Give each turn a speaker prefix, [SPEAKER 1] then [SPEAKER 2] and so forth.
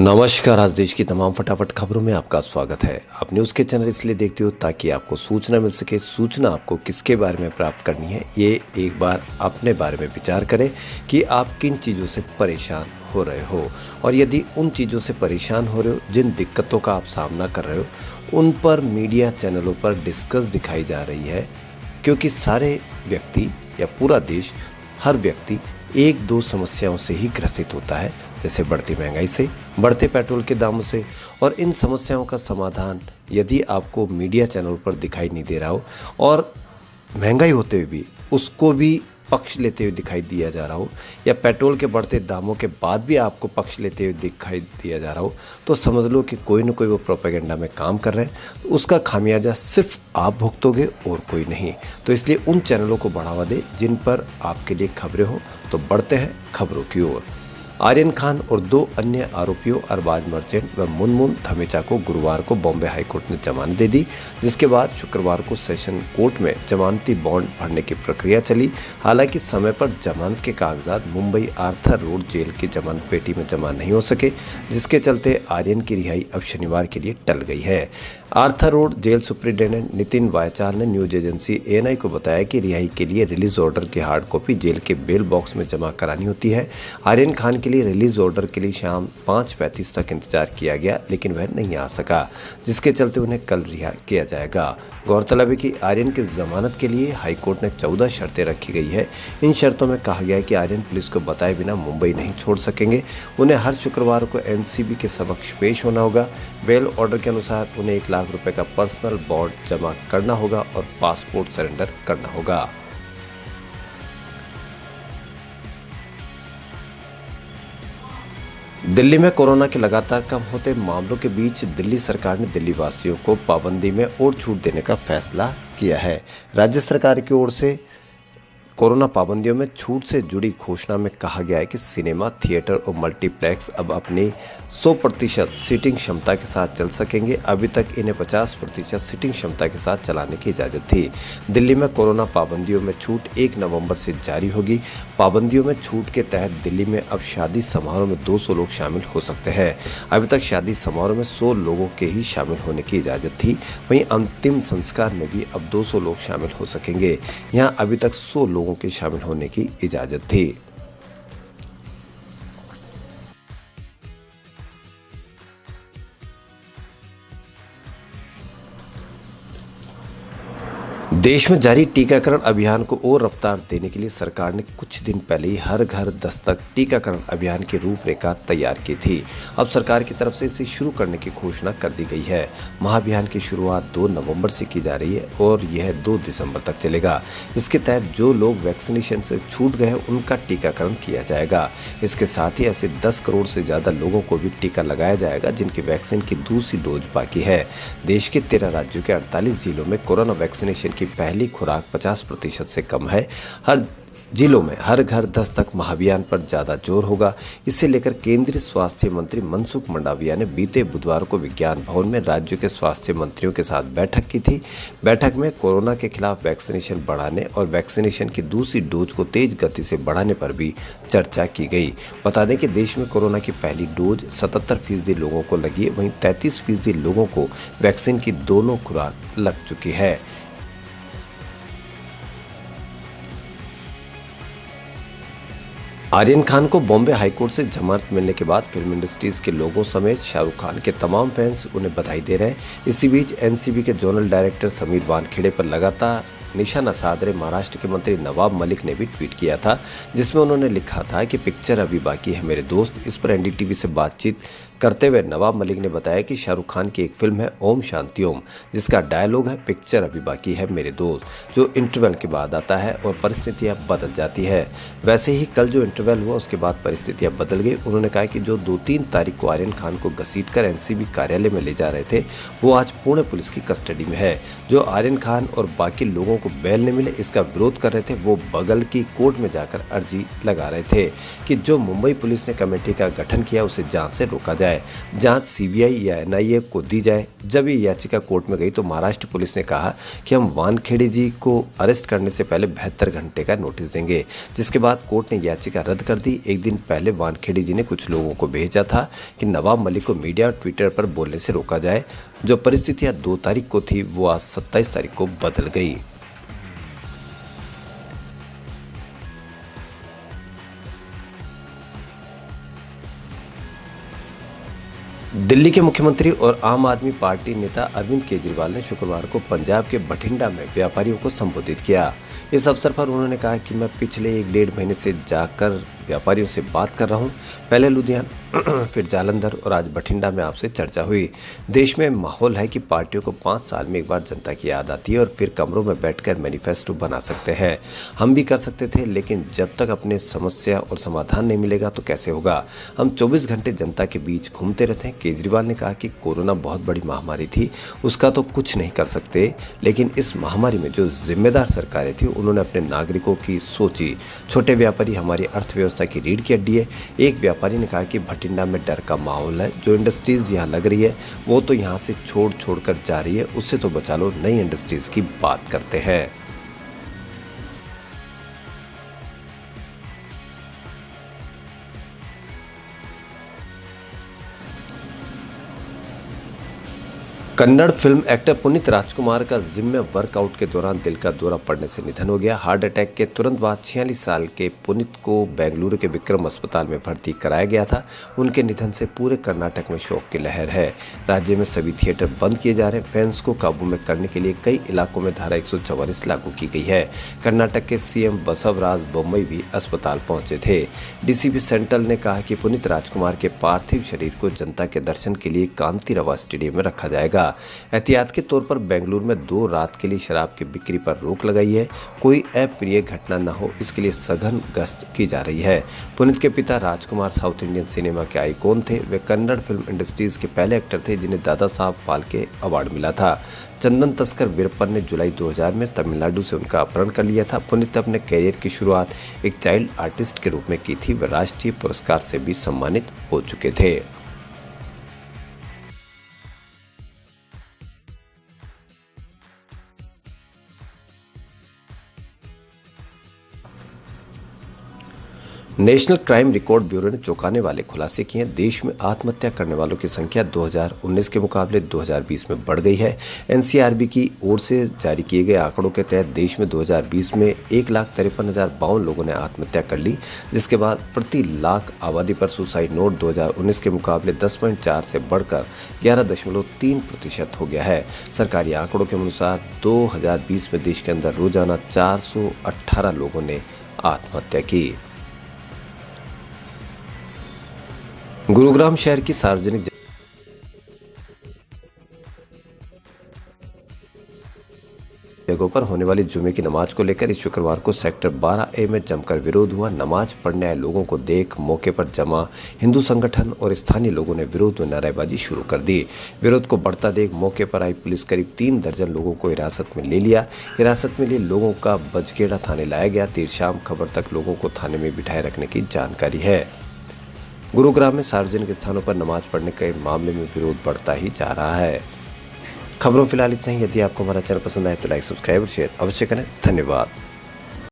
[SPEAKER 1] नमस्कार। आज देश की तमाम फटाफट खबरों में आपका स्वागत है। आप न्यूज़ के चैनल इसलिए देखते हो ताकि आपको सूचना मिल सके। सूचना आपको किसके बारे में प्राप्त करनी है, ये एक बार अपने बारे में विचार करें कि आप किन चीज़ों से परेशान हो रहे हो, और यदि उन चीज़ों से परेशान हो रहे हो, जिन दिक्कतों का आप सामना कर रहे हो, उन पर मीडिया चैनलों पर डिस्कस दिखाई जा रही है। क्योंकि सारे व्यक्ति या पूरा देश, हर व्यक्ति एक दो समस्याओं से ही ग्रसित होता है, जैसे बढ़ती महंगाई से, बढ़ते पेट्रोल के दामों से। और इन समस्याओं का समाधान यदि आपको मीडिया चैनल पर दिखाई नहीं दे रहा हो, और महंगाई होते हुए भी उसको भी पक्ष लेते हुए दिखाई दिया जा रहा हो, या पेट्रोल के बढ़ते दामों के बाद भी आपको पक्ष लेते हुए दिखाई दिया जा रहा हो, तो समझ लो कि कोई न कोई वो प्रोपेगेंडा में काम कर रहे हैं। उसका खामियाजा सिर्फ आप भुगतोगे और कोई नहीं। तो इसलिए उन चैनलों को बढ़ावा दे जिन पर आपके लिए खबरें हो। तो बढ़ते हैं खबरों की ओर। आर्यन खान और दो अन्य आरोपियों अरबाज मर्चेंट व मुनमुन धमेचा को गुरुवार को बॉम्बे हाईकोर्ट ने जमानत दे दी, जिसके बाद शुक्रवार को सेशन कोर्ट में जमानती बॉन्ड भरने की प्रक्रिया चली। हालांकि समय पर जमानत के कागजात मुंबई आर्थर रोड जेल की जमानत पेटी में जमा नहीं हो सके, जिसके चलते आर्यन की रिहाई अब शनिवार के लिए टल गई है। Arthur road jail superintendent Nitin Waychal ने न्यूज एजेंसी एएनआई को बताया कि रिहाई के लिए रिलीज ऑर्डर की हार्ड कॉपी जेल के बेल बॉक्स में जमा करानी होती है। आर्यन खान के लिए रिलीज ऑर्डर के लिए शाम 5:35 तक इंतजार किया गया, लेकिन वह नहीं आ सका, जिसके चलते उन्हें कल रिहा किया जाएगा। गौरतलब है कि आर्यन की जमानत के लिए हाईकोर्ट ने 14 शर्तें रखी गई है। इन शर्तों में कहा गया है कि आर्यन पुलिस को बताए बिना मुंबई नहीं छोड़ सकेंगे। उन्हें हर शुक्रवार को एनसीबी के समक्ष पेश होना होगा। बेल ऑर्डर के अनुसार उन्हें 1 लाख रुपए का पर्सनल बॉन्ड जमा करना होगा और पासपोर्ट सरेंडर करना होगा। दिल्ली में कोरोना के लगातार कम होते मामलों के बीच दिल्ली सरकार ने दिल्ली वासियों को पाबंदी में और छूट देने का फैसला किया है। राज्य सरकार की ओर से कोरोना पाबंदियों में छूट से जुड़ी घोषणा में कहा गया है कि सिनेमा, थिएटर और मल्टीप्लेक्स अब अपनी 100% सीटिंग क्षमता के साथ चल सकेंगे। अभी तक इन्हें 50% सीटिंग क्षमता के साथ चलाने की इजाज़त थी। दिल्ली में कोरोना पाबंदियों में छूट 1 नवंबर से जारी होगी। पाबंदियों में छूट के तहत दिल्ली में अब शादी समारोह में 200 लोग शामिल हो सकते हैं। अभी तक शादी समारोह में 100 लोगों के ही शामिल होने की इजाज़त थी। वहीं अंतिम संस्कार में भी अब 200 लोग शामिल हो सकेंगे। यहाँ अभी तक 100 लोगों के शामिल होने की इजाजत थी। देश में जारी टीकाकरण अभियान को और रफ्तार देने के लिए सरकार ने कुछ दिन पहले ही हर घर दस्तक टीकाकरण अभियान की रूपरेखा तैयार की थी। अब सरकार की तरफ से इसे शुरू करने की घोषणा कर दी गई है। महाअभियान की शुरुआत 2 नवंबर से की जा रही है और यह 2 दिसंबर तक चलेगा। इसके तहत जो लोग वैक्सीनेशन से छूट गए हैं उनका टीकाकरण किया जाएगा। इसके साथ ही ऐसे 10 करोड़ से ज़्यादा लोगों को भी टीका लगाया जाएगा जिनकी वैक्सीन की दूसरी डोज बाकी है। देश के 13 राज्यों के 48 जिलों में कोरोना वैक्सीनेशन की पहली खुराक 50% से कम है। हर जिलों में हर घर दस्तक महाअभियान पर ज्यादा जोर होगा। इसे लेकर केंद्रीय स्वास्थ्य मंत्री मनसुख मंडाविया ने बीते बुधवार को विज्ञान भवन में राज्यों के स्वास्थ्य मंत्रियों के साथ बैठक की थी। बैठक में कोरोना के खिलाफ वैक्सीनेशन बढ़ाने और वैक्सीनेशन की दूसरी डोज को तेज गति से बढ़ाने पर भी चर्चा की गई। बता दें कि देश में कोरोना की पहली डोज 77% लोगों को लगी है, वहीं 33% लोगों को वैक्सीन की दोनों खुराक लग चुकी है। आर्यन खान को बॉम्बे हाईकोर्ट से जमानत मिलने के बाद फिल्म इंडस्ट्रीज के लोगों समेत शाहरुख खान के तमाम फैंस उन्हें बधाई दे रहे हैं। इसी बीच एनसीबी के जोनल डायरेक्टर समीर वानखेड़े पर लगातार निशाना साध रहे महाराष्ट्र के मंत्री नवाब मलिक ने भी ट्वीट किया था, जिसमें उन्होंने लिखा था कि पिक्चर अभी बाकी है मेरे दोस्त। इस पर एनडीटीवी से बातचीत करते हुए नवाब मलिक ने बताया कि शाहरुख खान की एक फिल्म है ओम शांति ओम, जिसका डायलॉग है पिक्चर अभी बाकी है मेरे दोस्त, जो इंटरवल के बाद आता है और परिस्थितियां बदल जाती है। वैसे ही कल जो इंटरवल हुआ उसके बाद परिस्थितियां बदल गई। उन्होंने कहा कि जो 2-3 तारीख को आर्यन खान को घसीटकर एनसीबी कार्यालय में ले जा रहे थे, वो आज पुणे पुलिस की कस्टडी में है। जो आर्यन खान और बाकी लोगों को बेल नहीं मिले, इसका विरोध कर रहे थे, वो बगल की कोर्ट में जाकर अर्जी लगा रहे थे कि जो मुंबई पुलिस ने कमेटी का गठन किया उसे जांच से रोका जाए। जाए, जांच सीबीआई या एनआईए को दी जाए। जब ये याचिका कोर्ट में गई तो महाराष्ट्र पुलिस ने कहा कि हम वानखेड़े जी को अरेस्ट करने से पहले 72 घंटे का नोटिस देंगे, जिसके बाद कोर्ट ने याचिका रद्द कर दी। एक दिन पहले वानखेड़े जी ने कुछ लोगों को भेजा था कि नवाब मलिक को मीडिया और ट्विटर पर बोलने से रोका जाए। जो परिस्थितियां 2 तारीख को थी वो आज 27 तारीख को बदल गई। दिल्ली के मुख्यमंत्री और आम आदमी पार्टी नेता अरविंद केजरीवाल ने शुक्रवार को पंजाब के बठिंडा में व्यापारियों को संबोधित किया। इस अवसर पर उन्होंने कहा कि मैं पिछले 1-1.5 महीने से जाकर व्यापारियों से बात कर रहा हूं। पहले लुधियाना, फिर जालंधर और आज बठिंडा में आपसे चर्चा हुई। देश में माहौल है कि पार्टियों को 5 साल में एक बार जनता की याद आती है और फिर कमरों में बैठकर मैनिफेस्टो बना सकते हैं। हम भी कर सकते थे, लेकिन जब तक अपने समस्या और समाधान नहीं मिलेगा तो कैसे होगा। हम 24 घंटे जनता के बीच घूमते रहते हैं। केजरीवाल ने कहा कि कोरोना बहुत बड़ी महामारी थी, उसका तो कुछ नहीं कर सकते, लेकिन इस महामारी में जो जिम्मेदार सरकारें थी उन्होंने अपने नागरिकों की सोची। छोटे व्यापारी हमारी अर्थव्यवस्था की रीढ़ की हड्डी है। एक व्यापारी ने कहा कि बठिंडा में डर का माहौल है। जो इंडस्ट्रीज यहाँ लग रही है वो तो यहाँ से छोड़ कर जा रही है, उससे तो बचा लो, नई इंडस्ट्रीज की बात करते हैं। कन्नड़ फिल्म एक्टर पुनीत राजकुमार का जिम में वर्कआउट के दौरान दिल का दौरा पड़ने से निधन हो गया। हार्ट अटैक के तुरंत बाद 46 साल के पुनीत को बेंगलुरु के विक्रम अस्पताल में भर्ती कराया गया था। उनके निधन से पूरे कर्नाटक में शोक की लहर है। राज्य में सभी थिएटर बंद किए जा रहे हैं। फैंस को काबू में करने के लिए कई इलाकों में धारा 144 लागू की गई है। कर्नाटक के सीएम बसवराज बोम्मई भी अस्पताल पहुंचे थे। डीसीपी सेंट्रल ने कहा कि पुनीत राजकुमार के पार्थिव शरीर को जनता के दर्शन के लिए कांतिरवा स्टेडियम में रखा जाएगा। एहतियात के तौर पर बेंगलुरु में 2 रात के लिए शराब की बिक्री पर रोक लगाई है। कोई अप्रिय घटना न हो, इसके लिए सघन गश्त की जा रही है। पुनीत के पिता राजकुमार साउथ इंडियन सिनेमा के आइकॉन थे। वे कन्नड़ फिल्म इंडस्ट्रीज के पहले एक्टर थे जिन्हें दादा साहब फाल्के अवार्ड मिला था। चंदन तस्कर वीरप्पन ने जुलाई 2000 में तमिलनाडु से उनका अपहरण कर लिया था। पुनीत अपने कैरियर की शुरुआत एक चाइल्ड आर्टिस्ट के रूप में की थी। वे राष्ट्रीय पुरस्कार से भी सम्मानित हो चुके थे। नेशनल क्राइम रिकॉर्ड ब्यूरो ने चौंकाने वाले खुलासे किए हैं। देश में आत्महत्या करने वालों की संख्या 2019 के मुकाबले 2020 में बढ़ गई है। एनसीआरबी की ओर से जारी किए गए आंकड़ों के तहत देश में 2020 में 1,53,052 लोगों ने आत्महत्या कर ली, जिसके बाद प्रति लाख आबादी पर सुसाइड नोट 2019 के मुकाबले 10.4 से बढ़कर 11.3% हो गया है। सरकारी आंकड़ों के अनुसार 2020 में देश के अंदर रोजाना 418 लोगों ने आत्महत्या की। गुरुग्राम शहर की सार्वजनिक जगहों पर होने वाली जुमे की नमाज को लेकर इस शुक्रवार को सेक्टर 12A में जमकर विरोध हुआ। नमाज पढ़ने आए लोगों को देख मौके पर जमा हिंदू संगठन और स्थानीय लोगों ने विरोध में नारेबाजी शुरू कर दी। विरोध को बढ़ता देख मौके पर आई पुलिस करीब 3 दर्जन लोगों को हिरासत में ले लिया। हिरासत में लिए लोगों का बजखेड़ा थाने लाया गया। देर शाम खबर तक लोगों को थाने में बिठाए रखने की जानकारी है। गुरुग्राम में सार्वजनिक स्थानों पर नमाज पढ़ने के मामले में विरोध बढ़ता ही जा रहा है। खबरों फिलहाल इतना ही। यदि आपको हमारा चैनल पसंद आए तो लाइक, सब्सक्राइब और शेयर अवश्य करें। धन्यवाद।